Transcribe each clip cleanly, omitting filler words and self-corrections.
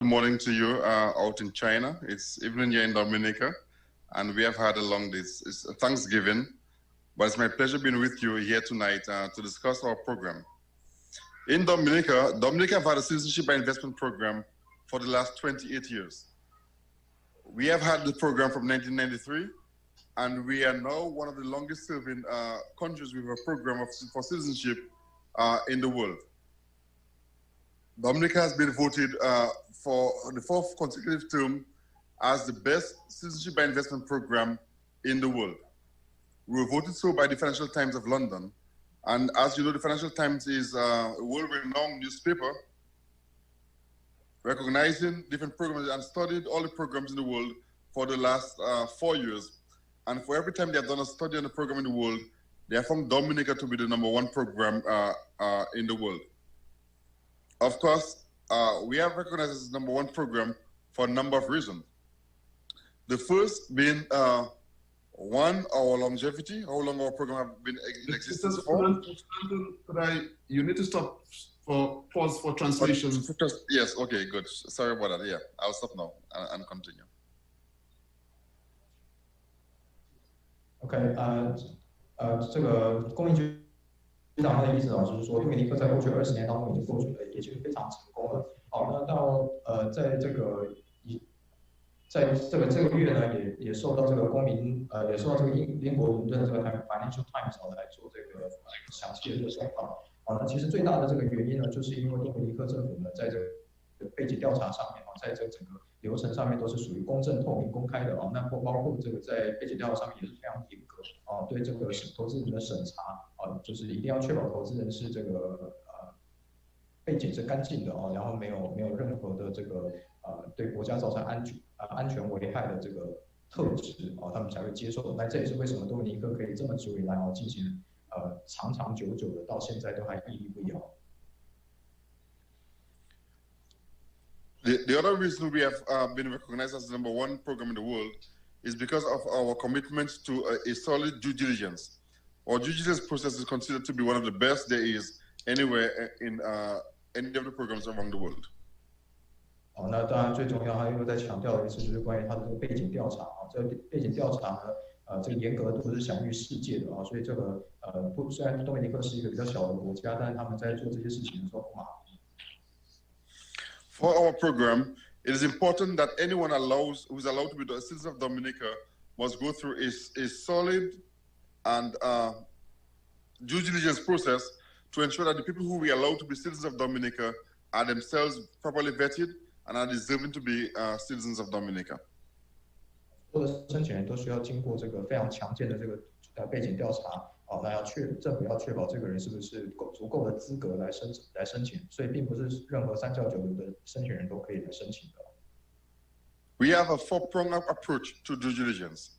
morning to you out in China. It's evening here in Dominica, and we have had a long day. It's Thanksgiving, but it's my pleasure being with you here tonight to discuss our program. In Dominica, have had a citizenship by investment program for the last 28 years. We have had the program from 1993, and we are now one of the longest serving countries with a program for citizenship in the world. Dominica has been voted for the 4th consecutive term as the best citizenship by investment program in the world. We were voted so by the Financial Times of London. And as you know, the Financial Times is a world-renowned newspaper recognizing different programs and studied all the programs in the world for the last 4 years. And for every time they have done a study on a program in the world, they have found Dominica to be the #1 program in the world. Of course, we have recognized as the #1 program for a number of reasons. The first being, one, our longevity, how long our program have been in existence for. You need to stop for pause for translation. Yes, okay, good. Sorry about that. Yeah, I'll stop now and continue. Okay, 这个公民局长他的意思呢，就是说，多米尼克在过去20年当中已经做出了，也就是非常成功了。好，那到在这个月呢，也受到这个也受到这个英国伦敦的这个 Financial Times 来做这个详细的这个采访。好，那其实最大的这个原因呢，就是因为多米尼克政府呢，在这个背景调查上面在这个整个流程上面都是属于公正、透明、公开的那包括这个在背景调查上面也是非常严格对这个投资人的审查就是一定要确保投资人是这个背景是干净的然后没有任何的这个对国家造成安全危害的这个特质他们才会接受。那这也是为什么多米尼克可以这么久以来进行长久的，到现在都还屹立不摇。The other reason we have been recognized as the #1 program in the world is because of our commitment to a solid due diligence. Our due diligence process is considered to be one of the best there is anywhere in any of the programs around the world. 那当然最重要，他又在强调的一次就是关于他的这个背景调查这个背景调查呢，这个严格度是享誉世界的所以这个虽然多米尼克是一个比较小的国家，但是他们在做这些事情的时候不马虎。For our program, it is important that anyone who is allowed to be a citizen of Dominica must go through a solid and due diligence process to ensure that the people who we allow to be citizens of Dominica are themselves properly vetted and are deserving to be citizens of Dominica. 所有的申请人都需要经过这个非常强健的这个背景调查那政府要确保这个人是不是足够的资格来申请，所以并不是任何3教9流的申请人都可以来申请的。We have a 4-pronged approach to due diligence.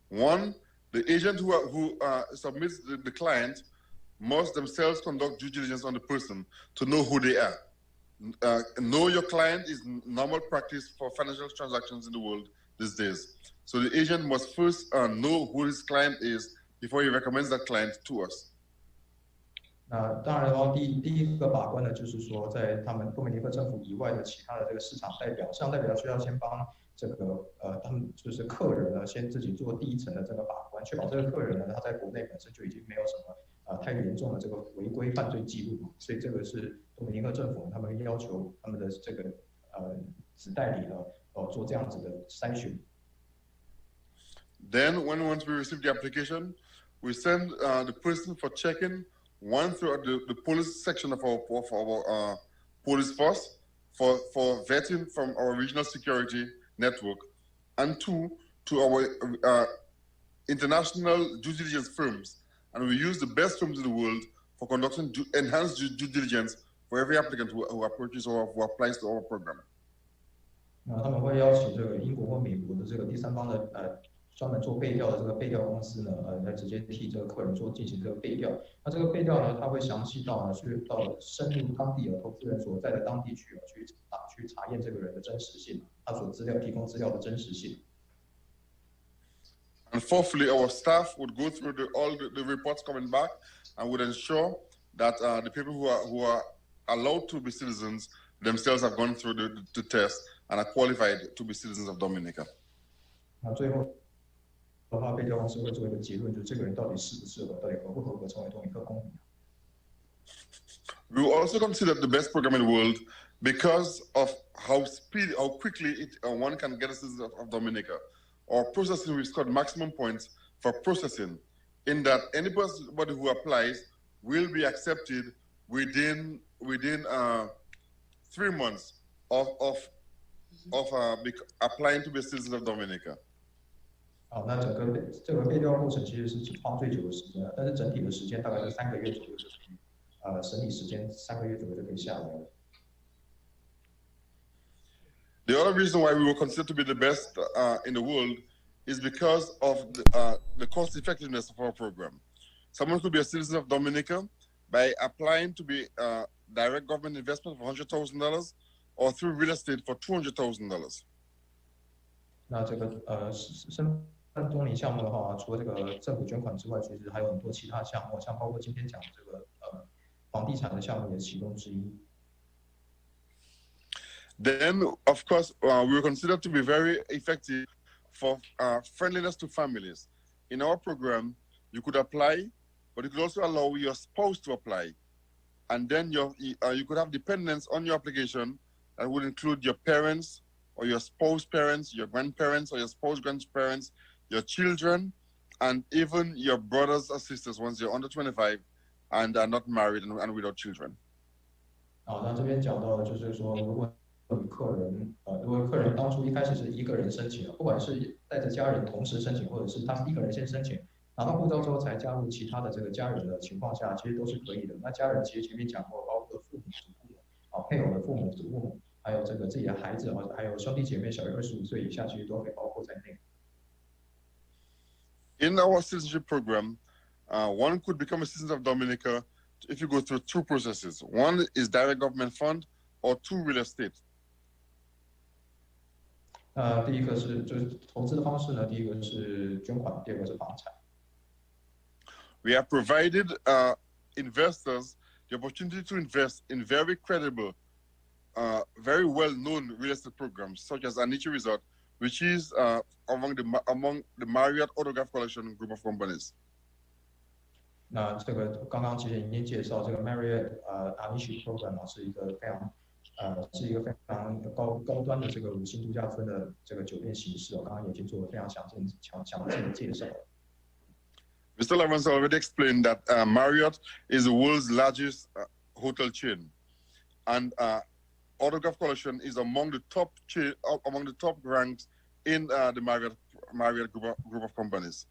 One, the agent who submits the client must themselves conduct due diligence on the person to know who they are. Know your client is normal practice for financial transactions in the world these days. So the agent must first know who his client is before he recommends that client to us. 那当然的话，第一个把关呢，就是说，在他们多米尼克政府以外的其他的这个市场代表需要先帮这个他们就是客人呢，先自己做第一层的这个把关，确保这个客人呢，他在国内本身就已经没有什么太严重的这个违规犯罪记录，所以这个是多米尼克政府他们要求他们的这个子代理呢，做这样子的筛选。Then, once we receive the application, we send the person for checking, one through the police section of our police force for vetting from our regional security network, and 2 to our international due diligence firms. And we use the best firms in the world for conducting enhanced due diligence for every applicant who approaches or who applies to our program. 那他们会邀请这个英国或美国的这个第三方的专门做背调的这个背调公司呢，来直接替这个客人进行这个背调。那这个背调呢，它会详细到深入当地投资人所在的当地去查验这个人的真实性，他所提供资料的真实性。And fourthly, our staff would go through all the reports coming back and would ensure that the people who are allowed to be citizens themselves have gone through the test and are qualified to be citizens of Dominica. 那最后的话，被调方师会做一个结论，就是这个人到底适不适合，到底合不合格成为多米尼克公民。We will also consider the best program in the world because of how quickly one can get a citizen of Dominica. Or processing, we scored maximum points for processing, in that anybody who applies will be accepted within 3 months of applying to be a citizen of Dominica. 好，那整个这个被调过程其实是花最久的时间，但是整体的时间大概是3个月左右就可以，审理时间3个月左右就可以下来了。The other reason why we were considered to be the best in the world is because of the cost effectiveness of our program. Someone could be a citizen of Dominica by applying to be direct government investment for $100,000 or through real estate for $200,000. 那这个身份公民项目的话，除了这个政府捐款之外，其实还有很多其他项目，像包括今天讲的这个房地产的项目也是其中之一。Then, of course, we were considered to be very effective for friendliness to families. In our program, you could apply, but you could also allow your spouse to apply. And then you could have dependents on your application that would include your parents or your spouse parents, your grandparents or your spouse grandparents, your children, and even your brothers or sisters once you're under 25 and are not married and without children. 好，那这边讲到的就是说，如果客人当初一开始是一个人申请的，不管是带着家人同时申请，或者是他是一个人先申请，拿到护照之后才加入其他的这个家人的情况下，其实都是可以的。那家人其实前面讲过，包括父母、祖父母、配偶的父母、祖父母，还有这个自己的孩子，还有兄弟姐妹小于25岁以下，其实都可以包括在内。In our citizenship program, one could become a citizen of Dominica if you go through 2 processes. One is direct government fund, or 2 real estate. 第一个是就是投资的方式呢，第一个是捐款，第二个是房产。We have provided investors the opportunity to invest in very credible, very well-known real estate programs, such as Anichi Resort, which is among the Marriott Autograph Collection group of companies. 那这个刚刚其实已经介绍，这个 Marriott Anichi Program 是一个非常高端的这个5星度假村的这个酒店形式刚刚已经做了非常详尽的介绍了。Mr. Lawrence already explained that Marriott is the world's largest hotel chain, and Autograph Collection is among the top ranks in the Marriott group of companies.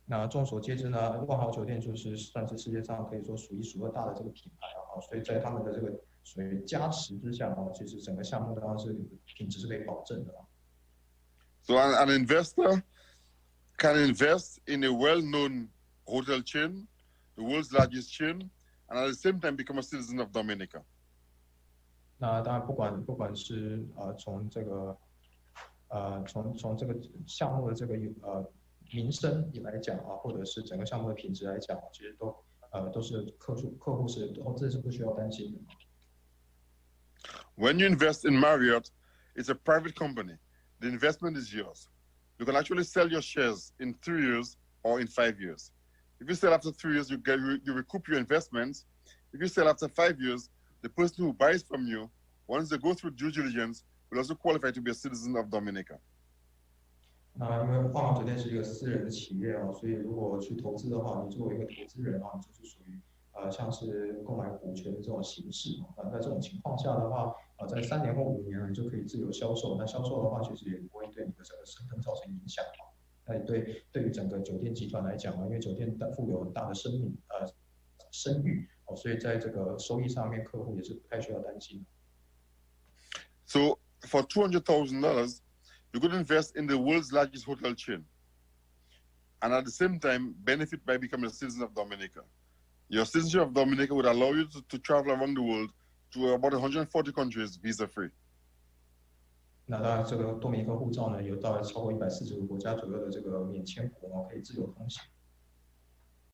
那众所皆知呢，万豪酒店就是算是世界上可以说数一数二大的这个品牌所以在他们的这个属于加持之下其实整个项目当然是品质是可以保证的So an investor can invest in a well-known hotel chain, the world's largest chain, and at the same time become a citizen of Dominica. 那当然不管是从这个项目的这个民生来讲或者是整个项目的品质来讲其实都是客户是这是不需要担心的。When you invest in Marriott, it's a private company. The investment is yours. You can actually sell your shares in 3 years or in 5 years. If you sell after 3 years, you recoup your investments. If you sell after 5 years, the person who buys from you, once they go through due diligence, will also qualify to be a citizen of Dominica. 那因为万豪酒店是一个私人的企业所以如果去投资的话，你作为一个投资人你就是属于像是购买股权的这种形式在这种情况下的话在3年或5年你就可以自由销售。那销售的话，其实也不会对你的整个身份造成影响那对于整个酒店集团来讲因为酒店富有很大的声誉所以在这个收益上面，客户也是不太需要担心。So for $200,000, you could invest in the world's largest hotel chain, and at the same time benefit by becoming a citizen of Dominica. Your citizenship of Dominica would allow you to travel around the world to about 140 countries visa-free. 那当然，这个多米尼克护照呢，有到超过140个国家左右的这个免签国可以自由通行。